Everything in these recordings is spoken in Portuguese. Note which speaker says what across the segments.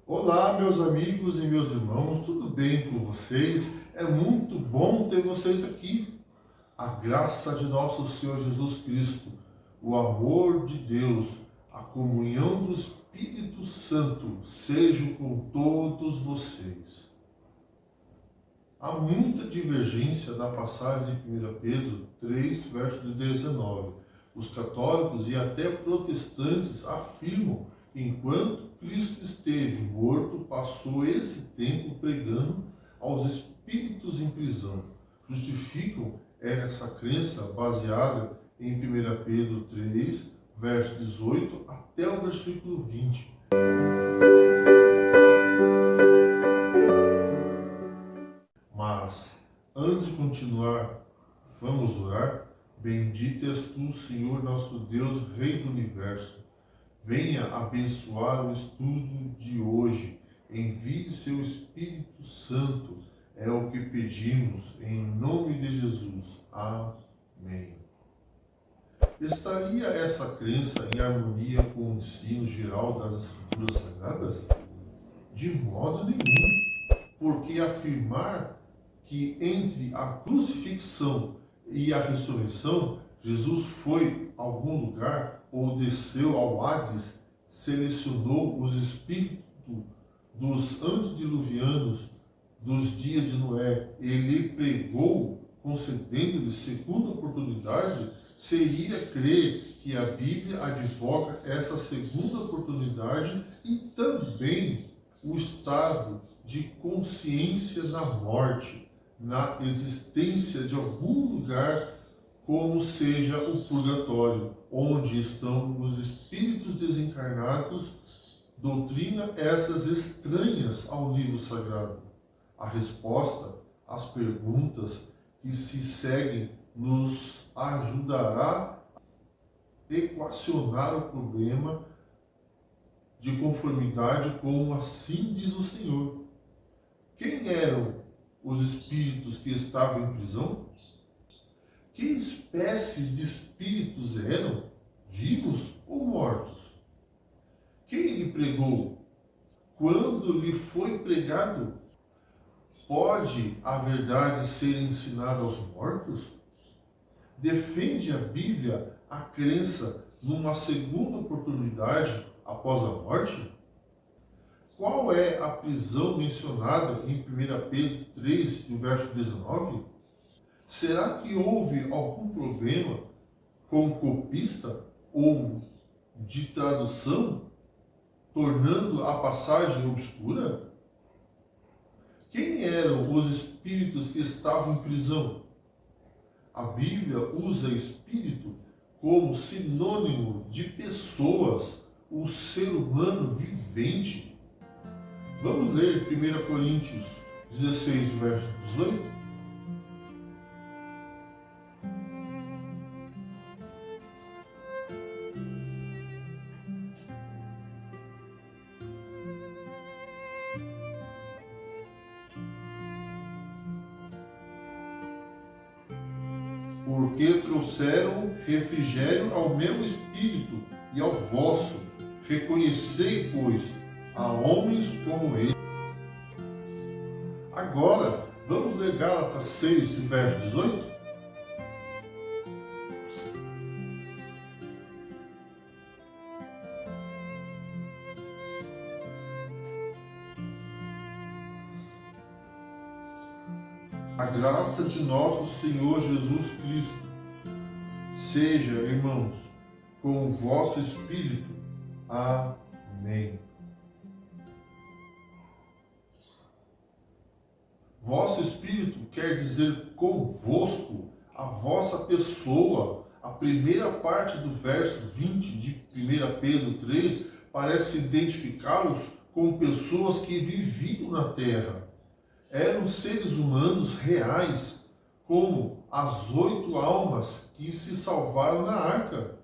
Speaker 1: Olá, meus amigos e meus irmãos, tudo bem com vocês? É muito bom ter vocês aqui. A graça de nosso Senhor Jesus Cristo, o amor de Deus, a comunhão do Espírito Santo sejam com todos vocês. Há muita divergência na passagem de 1 Pedro 3, verso 19. Os católicos e até protestantes afirmam que enquanto Cristo esteve morto, passou esse tempo pregando aos espíritos em prisão. Justificam essa crença baseada em 1 Pedro 3, verso 18 até o versículo 20. Mas, antes de continuar, vamos orar. Bendito és tu, Senhor nosso Deus, Rei do Universo. Venha abençoar o estudo de hoje. Envie seu Espírito Santo. É o que pedimos, em nome de Jesus. Amém. Estaria essa crença em harmonia com o ensino geral das Escrituras Sagradas? De modo nenhum, porque afirmar que entre a crucifixão e a ressurreição, Jesus foi a algum lugar ou desceu ao Hades, selecionou os espíritos dos antediluvianos dos dias de Noé, ele pregou, concedendo-lhe segunda oportunidade, seria crer que a Bíblia advoga essa segunda oportunidade e também o estado de consciência na morte, na existência de algum lugar, como seja o purgatório, onde estão os espíritos desencarnados, doutrina essas estranhas ao livro sagrado. A resposta às perguntas que se seguem nos ajudará a equacionar o problema de conformidade com assim diz o Senhor. Quem eram os espíritos que estavam em prisão? Que espécie de espíritos eram? Vivos ou mortos? Quem lhe pregou? Quando lhe foi pregado? Pode a verdade ser ensinada aos mortos? Defende a Bíblia a crença numa segunda oportunidade após a morte? Qual é a prisão mencionada em 1 Pedro 3, no verso 19? Será que houve algum problema com o copista ou de tradução, tornando a passagem obscura? Quem eram os espíritos que estavam em prisão? A Bíblia usa espírito como sinônimo de pessoas, o ser humano vivente. Vamos ler 1 Coríntios 16, verso 18? Porque trouxeram refrigério ao meu espírito e ao vosso. Reconhecei, pois, a homens como ele. Agora, vamos ler Gálatas 6, verso 18? A graça de nosso Senhor Jesus Cristo seja, irmãos, com o vosso espírito. Amém. Vosso espírito quer dizer convosco, a vossa pessoa. A primeira parte do verso 20 de 1 Pedro 3 parece identificá-los com pessoas que viviam na terra. Eram seres humanos reais, como as 8 almas que se salvaram na arca.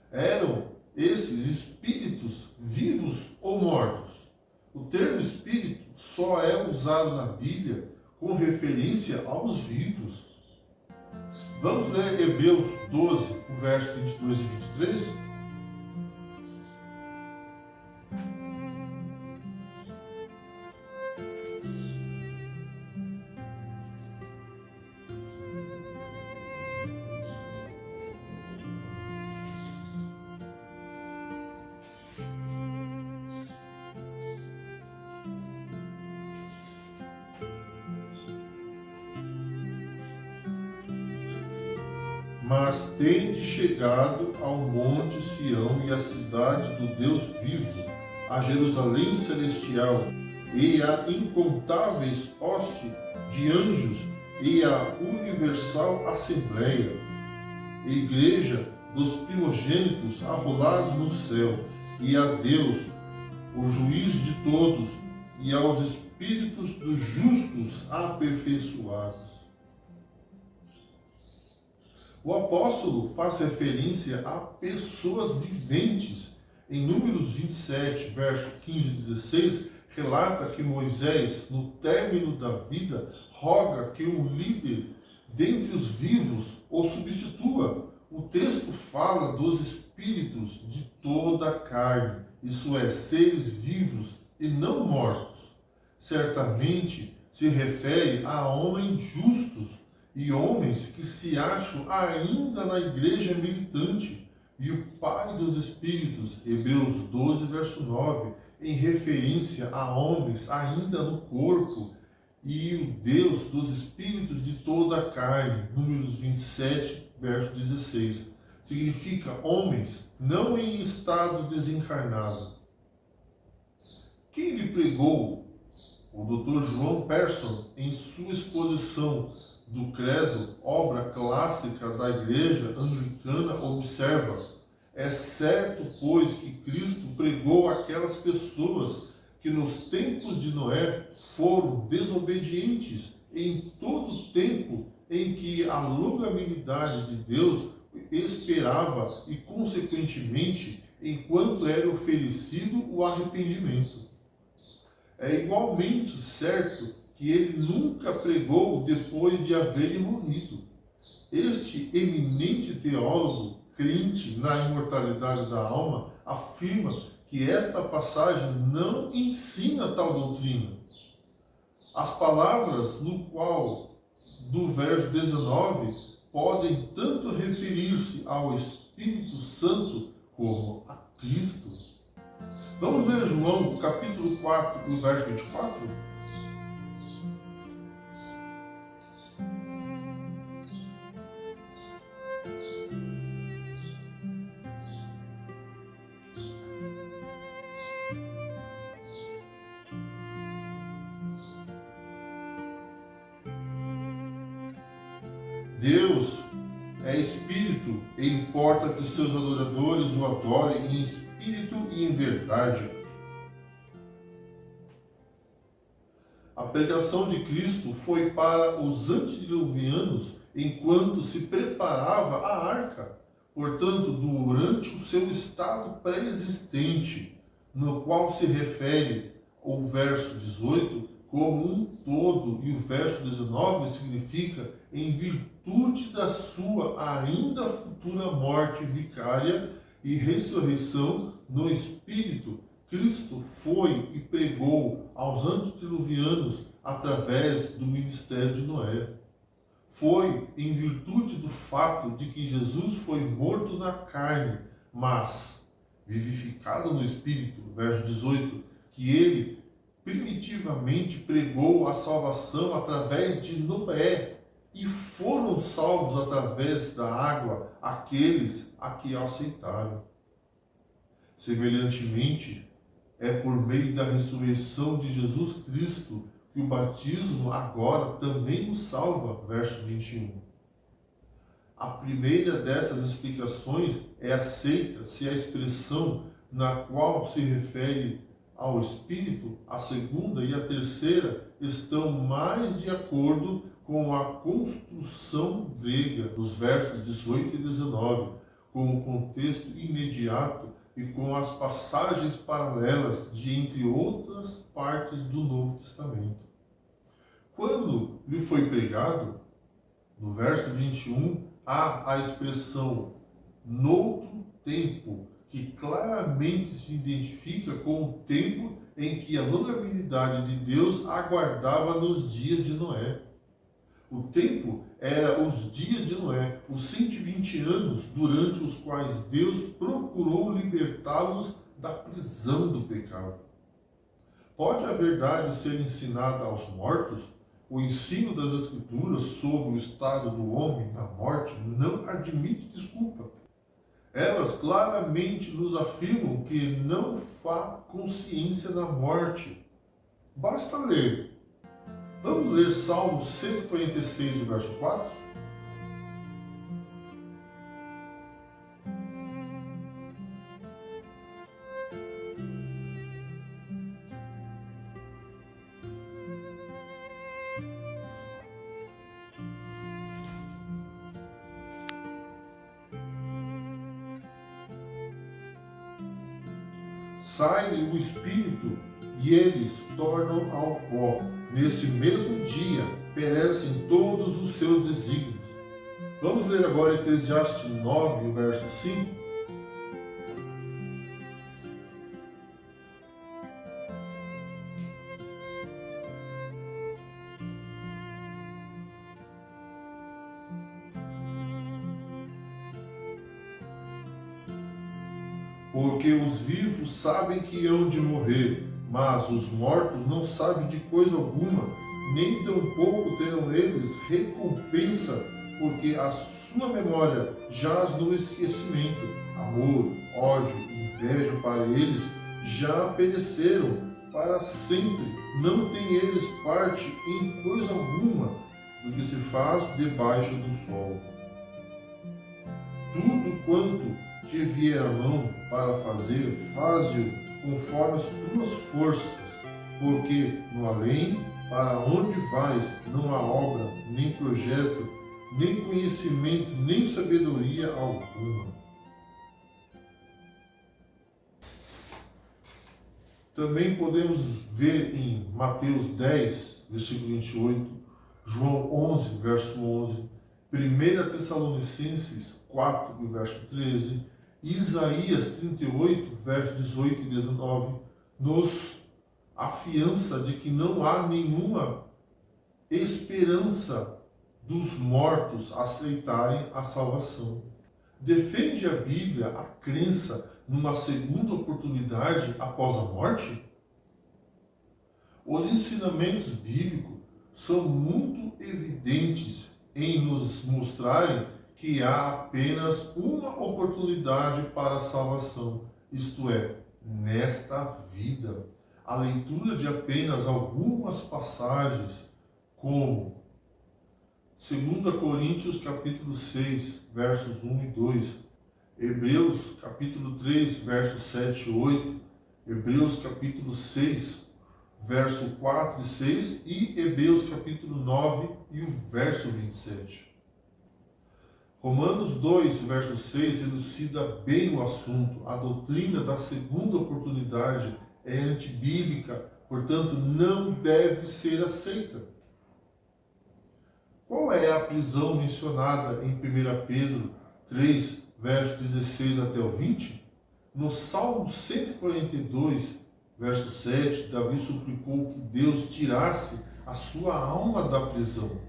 Speaker 1: Eram esses espíritos vivos ou mortos? O termo espírito só é usado na Bíblia com referência aos vivos. Vamos ler Hebreus 12, o verso 22 e 23? mas tende chegado ao monte Sião e à cidade do Deus vivo, a Jerusalém celestial, e a incontáveis hoste de anjos, e a universal assembleia, igreja dos primogênitos arrolados no céu, e a Deus, o juiz de todos, e aos espíritos dos justos aperfeiçoados. O apóstolo faz referência a pessoas viventes. Em Números 27, verso 15 e 16, relata que Moisés, no término da vida, roga que um líder dentre os vivos o substitua. O texto fala dos espíritos de toda a carne, isso é, seres vivos e não mortos. Certamente se refere a homens justos e homens que se acham ainda na igreja militante, e o Pai dos Espíritos, Hebreus 12, verso 9, em referência a homens ainda no corpo, e o Deus dos Espíritos de toda a carne, Números 27, verso 16, significa homens não em estado desencarnado. Quem lhe pregou? O Dr. João Persson, em sua exposição do Credo, obra clássica da Igreja Anglicana, observa: é certo, pois, que Cristo pregou àquelas pessoas que nos tempos de Noé foram desobedientes em todo o tempo em que a longanimidade de Deus esperava e, consequentemente, enquanto era oferecido o arrependimento. É igualmente certo que ele nunca pregou depois de haver morrido. Este eminente teólogo, crente na imortalidade da alma, afirma que esta passagem não ensina tal doutrina. As palavras no qual, do verso 19, podem tanto referir-se ao Espírito Santo como a Cristo. Vamos ler João, capítulo 4, no verso 24? Deus é Espírito e importa que seus adoradores o adorem em espírito e em verdade. A pregação de Cristo foi para os antediluvianos enquanto se preparava a arca, portanto, durante o seu estado pré-existente, no qual se refere o verso 18 como um todo, e o verso 19 significa em virtude da sua ainda futura morte vicária e ressurreição no Espírito. Cristo foi e pregou aos antediluvianos através do ministério de Noé. Foi em virtude do fato de que Jesus foi morto na carne, mas vivificado no Espírito, verso 18, que ele primitivamente pregou a salvação através de Noé, e foram salvos através da água aqueles a que aceitaram. Semelhantemente, é por meio da ressurreição de Jesus Cristo que o batismo agora também nos salva, verso 21. A primeira dessas explicações é aceita se a expressão na qual se refere ao Espírito, a segunda e a terceira, estão mais de acordo com a construção grega dos versos 18 e 19, com o contexto imediato e com as passagens paralelas de entre outras partes do Novo Testamento. Quando lhe foi pregado, no verso 21, há a expressão noutro tempo, que claramente se identifica com o tempo em que a longanimidade de Deus aguardava nos dias de Noé. O tempo era os dias de Noé, os 120 anos durante os quais Deus procurou libertá-los da prisão do pecado. Pode a verdade ser ensinada aos mortos? O ensino das Escrituras sobre o estado do homem na morte não admite desculpa. Elas claramente nos afirmam que não há consciência da morte. Basta ler. Vamos ler Salmo 146, verso 4? Sai-lhe o espírito e eles tornam ao pó. Nesse mesmo dia perecem todos os seus desígnios. Vamos ler agora Eclesiastes 9, verso 5. Porque os vivos sabem que hão de morrer, mas os mortos não sabem de coisa alguma, nem tampouco terão eles recompensa, porque a sua memória jaz no esquecimento. Amor, ódio, inveja para eles já pereceram para sempre. Não têm eles parte em coisa alguma do que se faz debaixo do sol. Tudo quanto te vier a mão para fazer, faze-o conforme as tuas forças, porque no além, para onde vais, não há obra, nem projeto, nem conhecimento, nem sabedoria alguma. Também podemos ver em Mateus 10, versículo 28, João 11, verso 11, 1 Tessalonicenses 4, verso 13, Isaías 38, verso 18 e 19, nos afiança de que não há nenhuma esperança dos mortos aceitarem a salvação. Defende a Bíblia a crença numa segunda oportunidade após a morte? Os ensinamentos bíblicos são muito evidentes em nos mostrarem que há apenas uma oportunidade para a salvação, isto é, nesta vida. A leitura de apenas algumas passagens, como 2 Coríntios capítulo 6, versos 1 e 2, Hebreus capítulo 3, versos 7 e 8, Hebreus capítulo 6, verso 4 e 6 e Hebreus capítulo 9 e o verso 27. Romanos 2, verso 6, elucida bem o assunto. A doutrina da segunda oportunidade é antibíblica, portanto, não deve ser aceita. Qual é a prisão mencionada em 1 Pedro 3, verso 16 até o 20? No Salmo 142, verso 7, Davi suplicou que Deus tirasse a sua alma da prisão.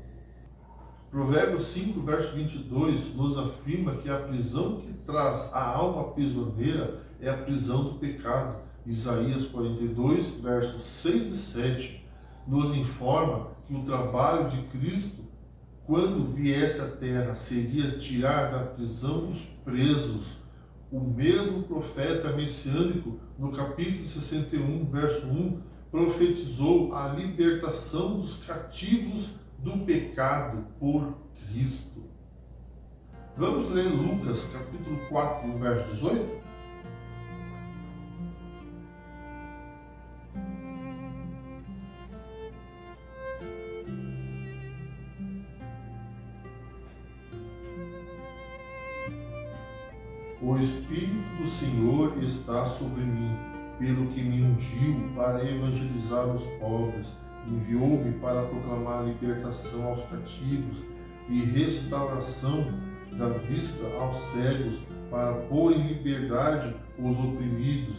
Speaker 1: Provérbios 5, verso 22, nos afirma que a prisão que traz a alma prisioneira é a prisão do pecado. Isaías 42, versos 6 e 7, nos informa que o trabalho de Cristo, quando viesse à terra, seria tirar da prisão os presos. O mesmo profeta messiânico, no capítulo 61, verso 1, profetizou a libertação dos cativos do pecado por Cristo. Vamos ler Lucas, capítulo 4, verso 18? O Espírito do Senhor está sobre mim, pelo que me ungiu para evangelizar os pobres, enviou-me para proclamar libertação aos cativos e restauração da vista aos cegos, para pôr em liberdade os oprimidos.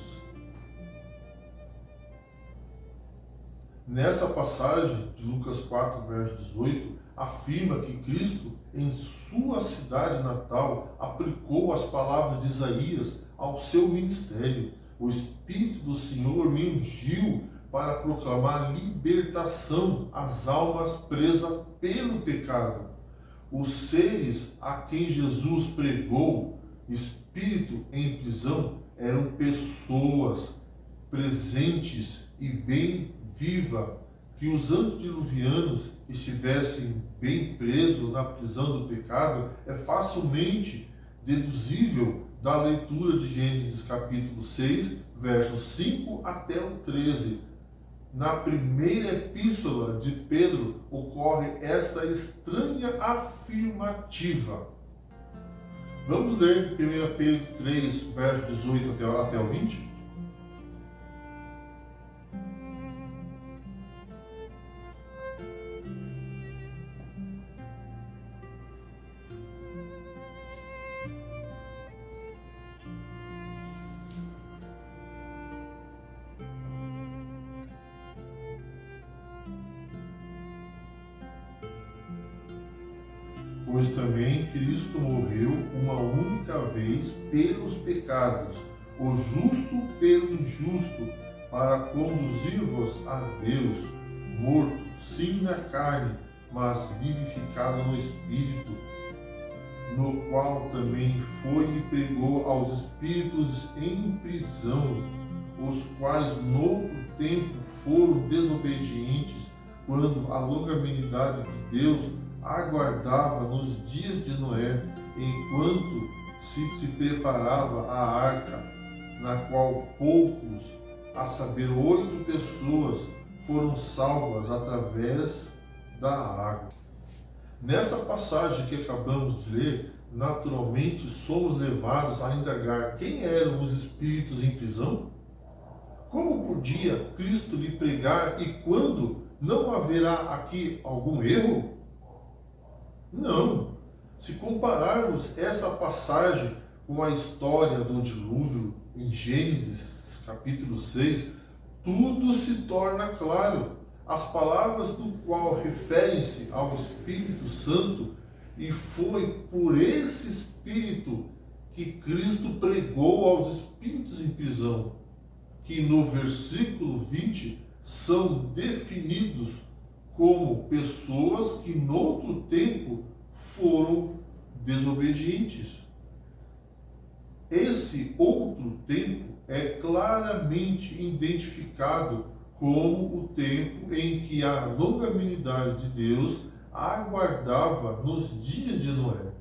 Speaker 1: Nessa passagem de Lucas 4, verso 18, afirma que Cristo, em sua cidade natal, aplicou as palavras de Isaías ao seu ministério. O Espírito do Senhor me ungiu para proclamar libertação às almas presas pelo pecado. Os seres a quem Jesus pregou, espírito em prisão, eram pessoas presentes e bem vivas. Que os antediluvianos estivessem bem presos na prisão do pecado é facilmente deduzível da leitura de Gênesis capítulo 6, versos 5 até o 13. Na primeira epístola de Pedro ocorre esta estranha afirmativa. Vamos ler 1 Pedro 3, versos 18 até o 20? Pois também Cristo morreu uma única vez pelos pecados, o justo pelo injusto, para conduzir-vos a Deus, morto, sim na carne, mas vivificado no Espírito, no qual também foi e pregou aos espíritos em prisão, os quais noutro tempo foram desobedientes, quando a longanimidade de Deus aguardava nos dias de Noé, enquanto se preparava a arca, na qual poucos, a saber 8 pessoas, foram salvas através da água. Nessa passagem que acabamos de ler, naturalmente somos levados a indagar quem eram os espíritos em prisão? Como podia Cristo lhe pregar e quando? Não haverá aqui algum erro? Não. Se compararmos essa passagem com a história do dilúvio em Gênesis, capítulo 6, tudo se torna claro. As palavras do qual referem-se ao Espírito Santo, e foi por esse Espírito que Cristo pregou aos espíritos em prisão, que no versículo 20 são definidos como pessoas que noutro tempo foram desobedientes. Esse outro tempo é claramente identificado como o tempo em que a longanimidade de Deus aguardava nos dias de Noé.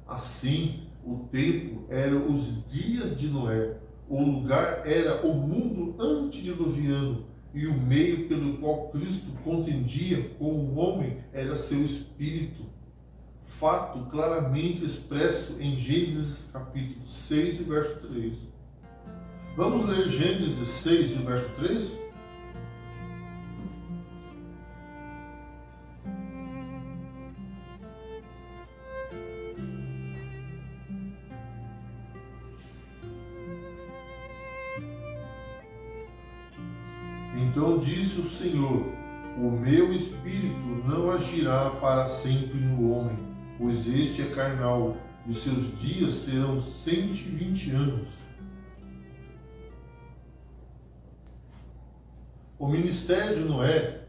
Speaker 1: Assim, o tempo era os dias de Noé, o lugar era o mundo antediluviano, e o meio pelo qual Cristo contendia com o homem era seu Espírito. Fato claramente expresso em Gênesis capítulo 6 e verso 3. Vamos ler Gênesis 6 e verso 3? Então disse o Senhor: o meu Espírito não agirá para sempre no homem, pois este é carnal, e os seus dias serão 120 anos. O ministério de Noé,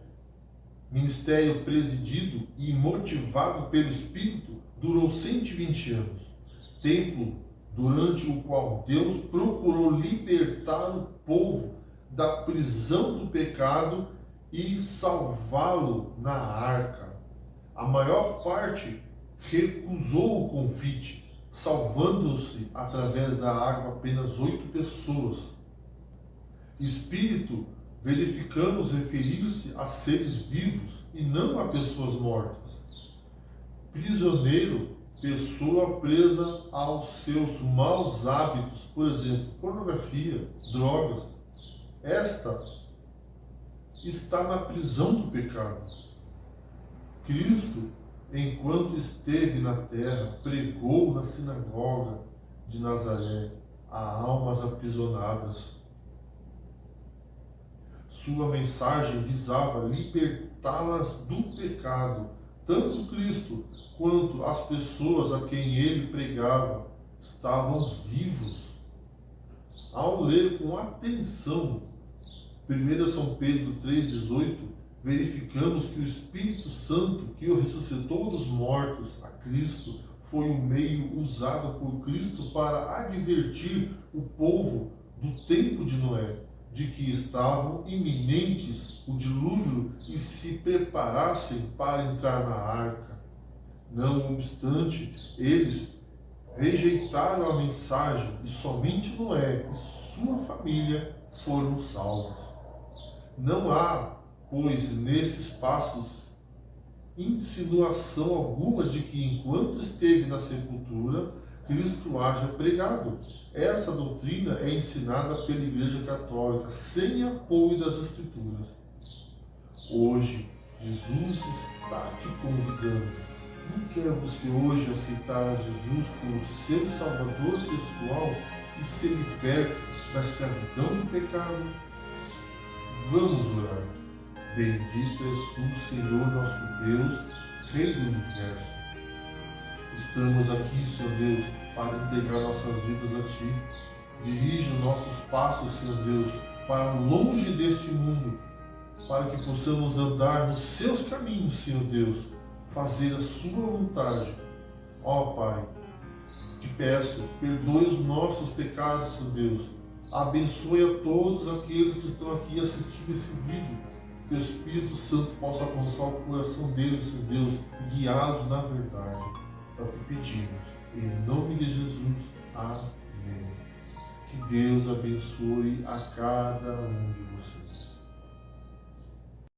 Speaker 1: ministério presidido e motivado pelo Espírito, durou 120 anos, tempo durante o qual Deus procurou libertar o povo da prisão do pecado e salvá-lo na arca. A maior parte recusou o convite, salvando-se através da água apenas 8 pessoas. Espírito, verificamos referir-se a seres vivos e não a pessoas mortas. Prisioneiro, pessoa presa aos seus maus hábitos, por exemplo, pornografia, drogas. Esta está na prisão do pecado. Cristo, enquanto esteve na terra, pregou na sinagoga de Nazaré a almas aprisionadas. Sua mensagem visava libertá-las do pecado. Tanto Cristo quanto as pessoas a quem ele pregava estavam vivos. Ao ler com atenção 1 São Pedro 3,18, verificamos que o Espírito Santo, que o ressuscitou dos mortos a Cristo, foi o meio usado por Cristo para advertir o povo do tempo de Noé, de que estavam iminentes o dilúvio e se preparassem para entrar na arca. Não obstante, eles rejeitaram a mensagem e somente Noé e sua família foram salvos. Não há, pois, nesses passos, insinuação alguma de que, enquanto esteve na sepultura, Cristo haja pregado. Essa doutrina é ensinada pela Igreja Católica, sem apoio das Escrituras. Hoje, Jesus está te convidando. Não quer você hoje aceitar a Jesus como seu Salvador pessoal e ser liberto da escravidão do pecado? Vamos orar. Bendito és tu, Senhor nosso Deus, Rei do Universo. Estamos aqui, Senhor Deus, para entregar nossas vidas a Ti. Dirige os nossos passos, Senhor Deus, para longe deste mundo, para que possamos andar nos Seus caminhos, Senhor Deus, fazer a Sua vontade. Ó Pai, te peço, perdoe os nossos pecados, Senhor Deus. Abençoe a todos aqueles que estão aqui assistindo esse vídeo. Que o Espírito Santo possa alcançar o coração deles, Senhor Deus, e guiá-los na verdade. É o que pedimos. Em nome de Jesus. Amém. Que Deus abençoe a cada um de vocês.